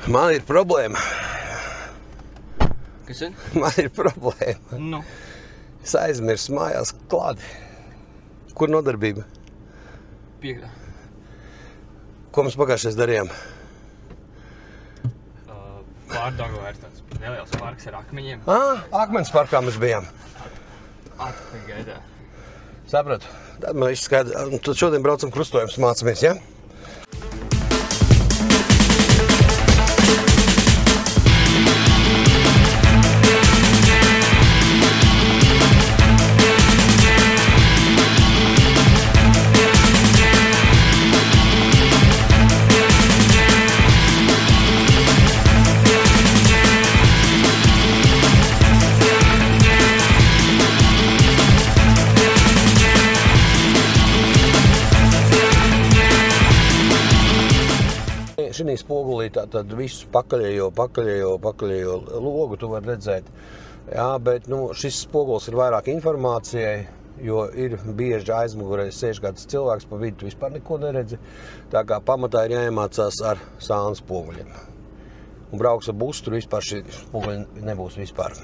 Man ir problēma. Kas ir? Man ir problēma. Nu. Es aizmirsu mājās klādi. Kur nodarbība? Piektā. Ko mēs pagājušais darījām? Pārdagovā ir tāds neliels parks ar akmeņiem. Akmens parkā mēs bijām. Atpakaļ gaidā. Sapratu. Tad man viss skaidrs. Tad šodien braucam krustojumus mācamies, ja? Šī spogulī tātad visu pakaļējo logu tu vari redzēt. Jā, bet šis spoguls ir vairāk informācijai, jo ir bieži aizmugurē sēž kāds cilvēks, pa vidu tu vispār neko neredzi. Tā kā pamatā ir jāiemācās ar sānu spoguļiem. Un brauks ar busu, tur vispār šī spoguļi nebūs vispār.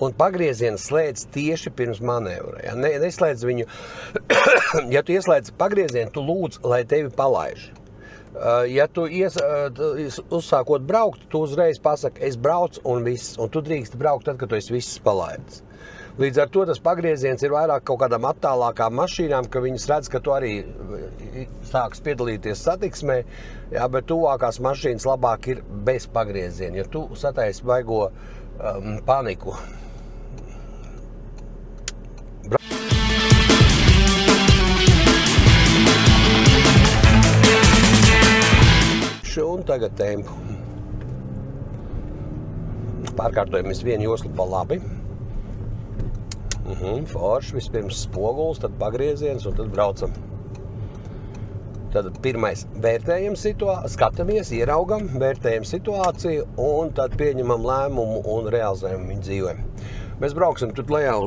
Un pagriezienu slēdz tieši pirms manevra. Ja? Neslēdz viņu. Ja tu ieslēdz pagriezienu, tu lūdz, lai tevi palaiž. Ja tu uzsākot braukt, tu uzreiz pasaki, es braucu un viss. Un tu drīkst braukt tad, kad tu esi viss palaidis. Līdz ar to tas pagrieziens ir vairāk kaut kādām attālākām mašīnām, ka viņas redz, ka tu arī sāks piedalīties satiksmē, jā, bet tuvākās mašīnas labāk ir bez pagrieziena. Ja tu sataisi baigo paniku. Un tagad tempu. Pārkārtojamies vienu joslu pa labi. Forši, vispirms spoguls, tad pagrieziens un tad braucam. Tad pirmais vērtējam situāciju, skatāmies, ieraugam, vērtējam situāciju un tad pieņemam lēmumu un realizējam viņu dzīvē. Mēs brauksim tur lejā.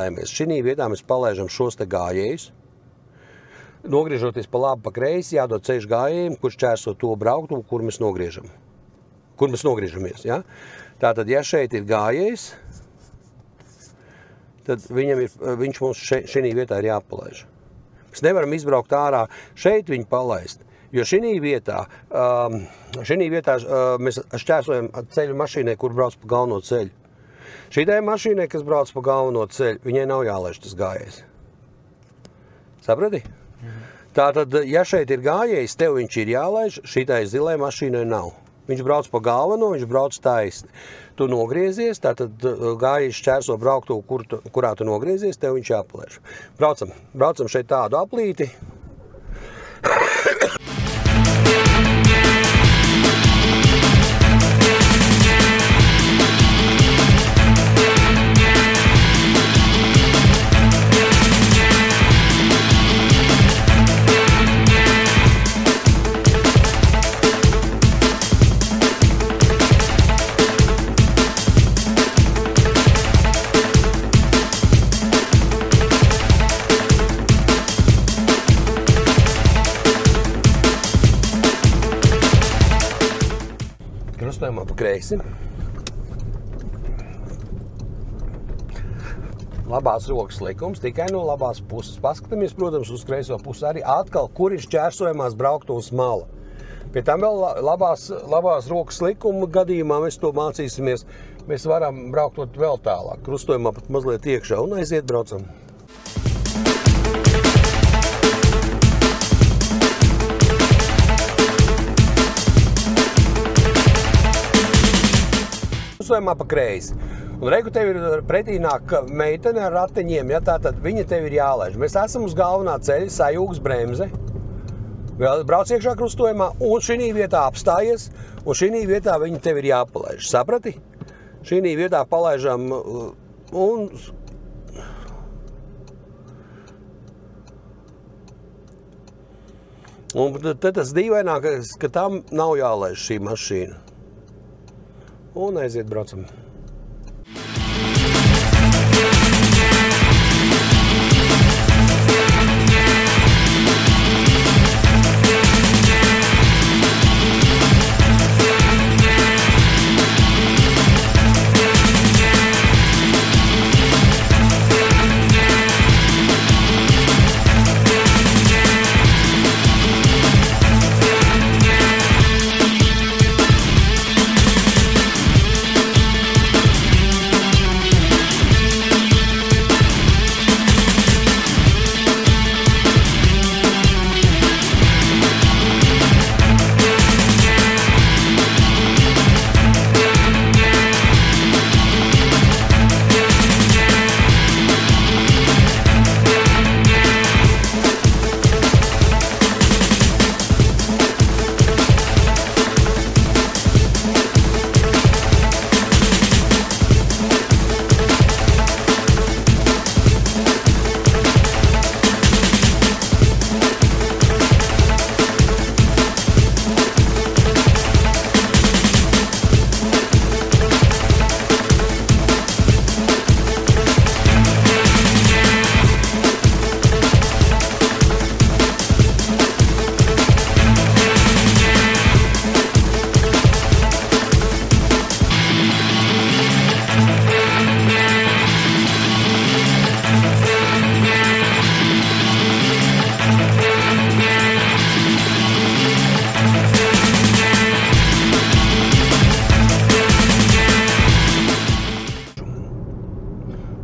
apstājamies. Šī vietā mēs palaižam šos te gājējus. Nogriežoties pa labi, pa kreisi, jādod ceļš gājējiem, kurš čērso to brauktuvu, kur mēs nogriežam. Kur mēs nogriežamies, ja? Tātad, ja šeit ir gājējs, tad viņš mums šī vietā ir jāpalaiž. Mēs nevaram izbraukt ārā šeit viņu palaist, jo šī vietā mēs šķērsojam ceļu mašīnai, kur brauc pa galveno ceļu. Šitai mašīnai, kas brauc pa galveno ceļu, viņai nav jālaiž tas gājējs. Saprati? Tātad, ja šeit ir gājējs, tev viņš ir jālaiž, šitai zilai mašīnai nav. Viņš brauc pa galveno, viņš brauc taisni. Tu nogriezies, tātad gājējs šķērso brauktuvu, kurā tu nogriezies, tev viņš jāpalaiž. Braucam šeit tādu aplīti. Krustojumā pa kreisi. Labās rokas likums, tikai no labās puses. Paskatāmies, protams, uz kreiso pusi arī atkal, kur ir šķērsojamās brauktuvas mala. Pie tam vēl labās rokas likuma gadījumā mēs to mācīsimies. Mēs varam brauktot vēl tālāk. Krustojumā pat mazliet iekšā un aiziet braucam. Krustojumā pa kreisi. Un reiku tev ir pretī nāk meitene ar ratiņiem, ja, tātad viņa tev ir jālaiž. Mēs esam uz galvenā ceļa, sajūgs bremze, brauc iekšā krustojumā un šī vietā apstājies, un šī vietā viņa tev ir jāpalaiž. Saprati? Šī vietā palaižam un... Un tad tas dīvainākais, ka tam nav jālaiž šī mašīna. Un aiziet braucam.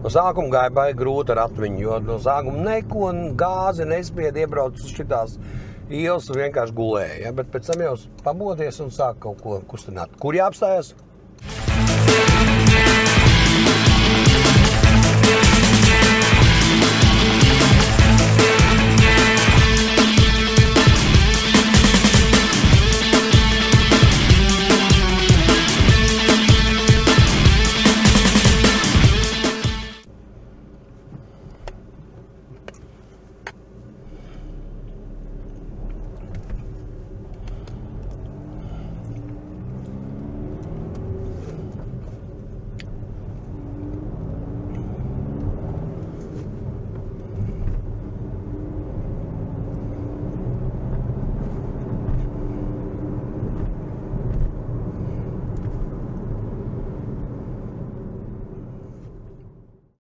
No sākuma gāja baigi grūti ar atmiņu, jo no sākuma neko gāzi nespied iebrauc uz šitās ielas un vienkārši gulēja. Ja? Bet pēc tam jau pamodies un sāk kaut ko kustināt. Kur jāapstājas?